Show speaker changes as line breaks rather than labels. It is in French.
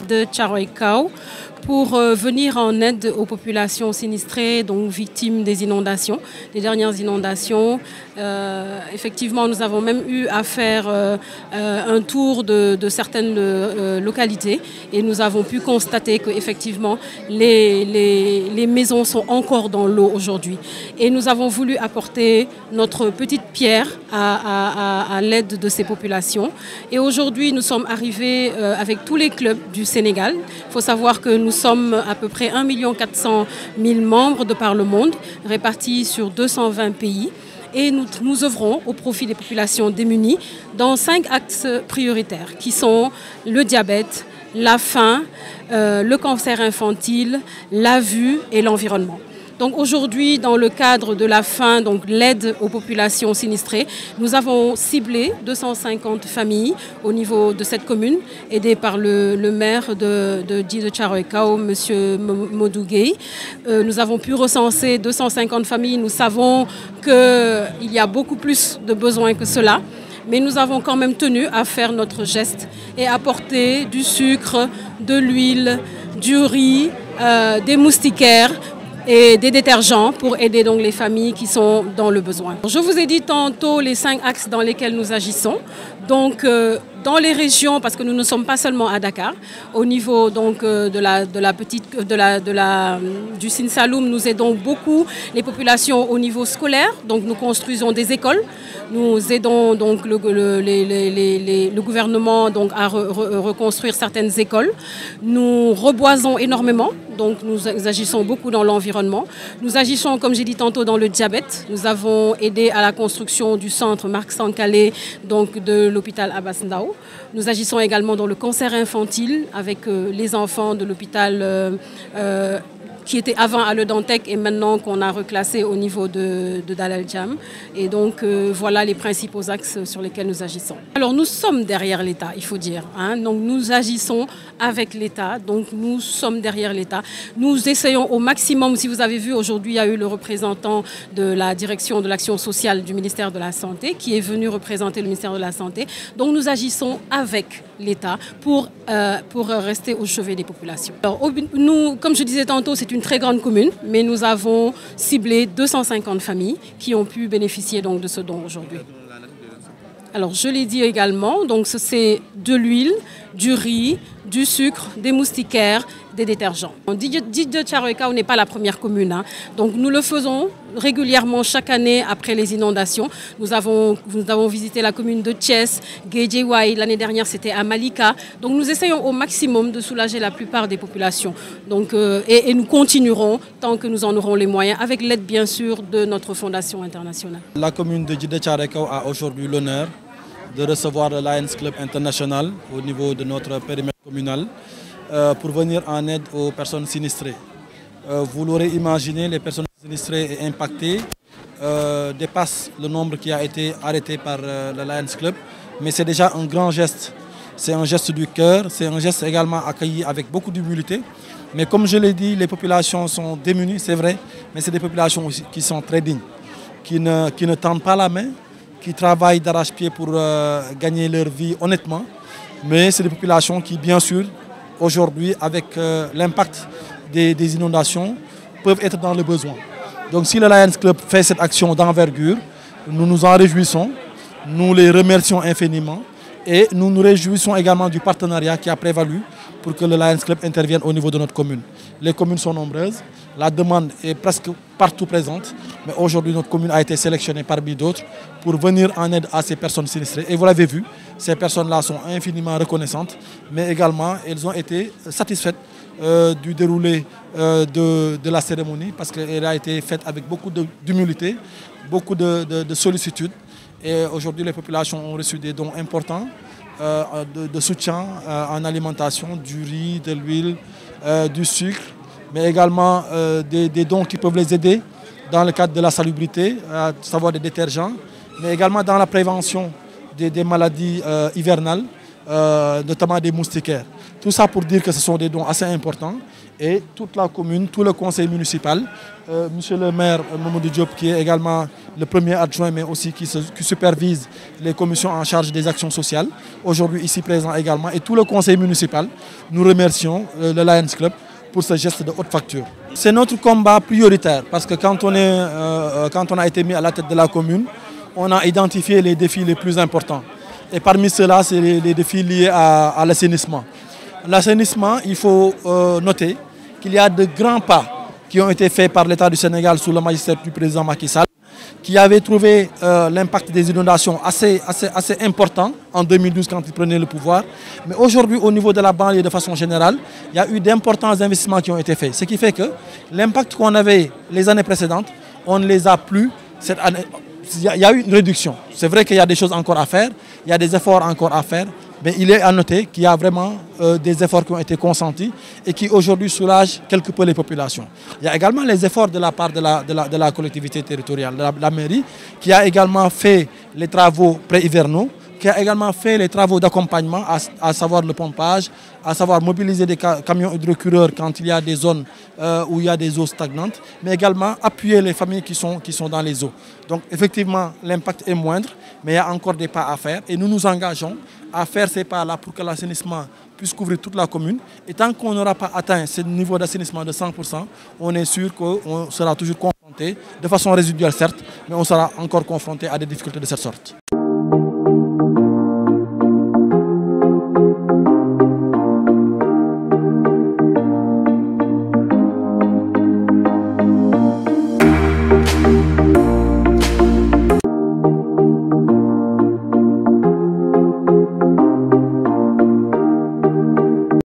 de Thiaroye-Kao pour venir en aide aux populations sinistrées, donc victimes des inondations, des dernières inondations. Effectivement, nous avons même eu à faire un tour de certaines localités et nous avons pu constater qu'effectivement, les maisons sont encore dans l'eau aujourd'hui. Et nous avons voulu apporter notre petite pierre à l'aide de ces populations. Et aujourd'hui, nous sommes arrivés avec tous les clubs du Sénégal. Il faut savoir que nous sommes à peu près 1 400 000 membres de par le monde, répartis sur 220 pays. Et nous œuvrons au profit des populations démunies dans 5 axes prioritaires qui sont le diabète, la faim, le cancer infantile, la vue et l'environnement. Donc aujourd'hui, dans le cadre de la faim, donc l'aide aux populations sinistrées, nous avons ciblé 250 familles au niveau de cette commune, aidées par le maire de Thiaroye-Kao, M. Modou Gueye. Nous avons pu recenser 250 familles. Nous savons qu'il y a beaucoup plus de besoins que cela. Mais nous avons quand même tenu à faire notre geste et apporter du sucre, de l'huile, du riz, des moustiquaires et des détergents pour aider donc les familles qui sont dans le besoin. Je vous ai dit tantôt les 5 axes dans lesquels nous agissons. Donc dans les régions, parce que nous ne sommes pas seulement à Dakar, au niveau donc du Sine Saloum, nous aidons beaucoup les populations au niveau scolaire. Donc nous construisons des écoles. Nous aidons donc le gouvernement donc, à reconstruire certaines écoles. Nous reboisons énormément, donc nous agissons beaucoup dans l'environnement. Nous agissons, comme j'ai dit tantôt, dans le diabète. Nous avons aidé à la construction du centre Marc Sankalé, donc de l'hôpital Abass Ndao. Nous agissons également dans le cancer infantile avec les enfants de l'hôpital qui était avant à Le Dantec et maintenant qu'on a reclassé au niveau de Dalal Jamm. Et donc voilà les principaux axes sur lesquels nous agissons. Alors nous sommes derrière l'État, il faut dire. Donc nous agissons avec l'État, donc nous sommes derrière l'État. Nous essayons au maximum, si vous avez vu aujourd'hui, il y a eu le représentant de la direction de l'action sociale du ministère de la Santé qui est venu représenter le ministère de la Santé. Donc nous agissons avec l'État pour rester au chevet des populations. Alors, nous, comme je disais tantôt, c'est une très grande commune, mais nous avons ciblé 250 familles qui ont pu bénéficier donc, de ce don aujourd'hui. Alors je l'ai dit également, donc c'est de l'huile, du riz, du sucre, des moustiquaires, des détergents. Didier Thiaroye-Kao n'est pas la première commune. Donc nous le faisons régulièrement chaque année après les inondations. Nous avons visité la commune de Thiès, Guédiawaye, l'année dernière c'était à Malika. Donc nous essayons au maximum de soulager la plupart des populations. Donc, et nous continuerons tant que nous en aurons les moyens, avec l'aide bien sûr de notre fondation internationale.
La commune de Didier Thiaroye-Kao a aujourd'hui l'honneur de recevoir le Lions Club International au niveau de notre périmètre communal pour venir en aide aux personnes sinistrées. Vous l'aurez imaginé, les personnes sinistrées et impactées dépassent le nombre qui a été arrêté par le Lions Club, mais c'est déjà un grand geste. C'est un geste du cœur, c'est un geste également accueilli avec beaucoup d'humilité. Mais comme je l'ai dit, les populations sont démunies, c'est vrai, mais c'est des populations aussi qui sont très dignes, qui ne tendent pas la main, qui travaillent d'arrache-pied pour gagner leur vie honnêtement. Mais c'est des populations qui, bien sûr, aujourd'hui, avec l'impact des inondations, peuvent être dans le besoin. Donc si le Lions Club fait cette action d'envergure, nous nous en réjouissons, nous les remercions infiniment et nous nous réjouissons également du partenariat qui a prévalu pour que le Lions Club intervienne au niveau de notre commune. Les communes sont nombreuses, la demande est presque partout présente, mais aujourd'hui notre commune a été sélectionnée parmi d'autres pour venir en aide à ces personnes sinistrées. Et vous l'avez vu, ces personnes-là sont infiniment reconnaissantes, mais également elles ont été satisfaites du déroulé de la cérémonie parce qu'elle a été faite avec beaucoup d'humilité, beaucoup de sollicitude. Et aujourd'hui les populations ont reçu des dons importants de soutien en alimentation, du riz, de l'huile, du sucre, mais également des dons qui peuvent les aider dans le cadre de la salubrité, à savoir des détergents, mais également dans la prévention des maladies hivernales, notamment des moustiquaires. Tout ça pour dire que ce sont des dons assez importants et toute la commune, tout le conseil municipal, monsieur le maire Mamadou Diop qui est également le premier adjoint mais aussi qui supervise les commissions en charge des actions sociales, aujourd'hui ici présent également, et tout le conseil municipal, nous remercions le Lions Club pour ce geste de haute facture. C'est notre combat prioritaire parce que quand on a été mis à la tête de la commune, on a identifié les défis les plus importants. Et parmi ceux-là, c'est les défis liés à l'assainissement. L'assainissement, il faut noter qu'il y a de grands pas qui ont été faits par l'État du Sénégal sous le magistère du président Macky Sall, qui avait trouvé l'impact des inondations assez important en 2012 quand il prenait le pouvoir. Mais aujourd'hui, au niveau de la banlieue de façon générale, il y a eu d'importants investissements qui ont été faits. Ce qui fait que l'impact qu'on avait les années précédentes, on ne les a plus cette année. Il y a eu une réduction. C'est vrai qu'il y a des choses encore à faire, il y a des efforts encore à faire, mais il est à noter qu'il y a vraiment des efforts qui ont été consentis et qui aujourd'hui soulagent quelque peu les populations. Il y a également les efforts de la part de la collectivité territoriale, de la mairie, qui a également fait les travaux pré-hivernaux, qui a également fait les travaux d'accompagnement, à savoir le pompage, à savoir mobiliser des camions hydrocureurs quand il y a des zones où il y a des eaux stagnantes, mais également appuyer les familles qui sont dans les eaux. Donc effectivement, l'impact est moindre, mais il y a encore des pas à faire et nous nous engageons à faire ces pas-là pour que l'assainissement puisse couvrir toute la commune. Et tant qu'on n'aura pas atteint ce niveau d'assainissement de 100%, on est sûr qu'on sera toujours confronté, de façon résiduelle certes, mais on sera encore confronté à des difficultés de cette sorte.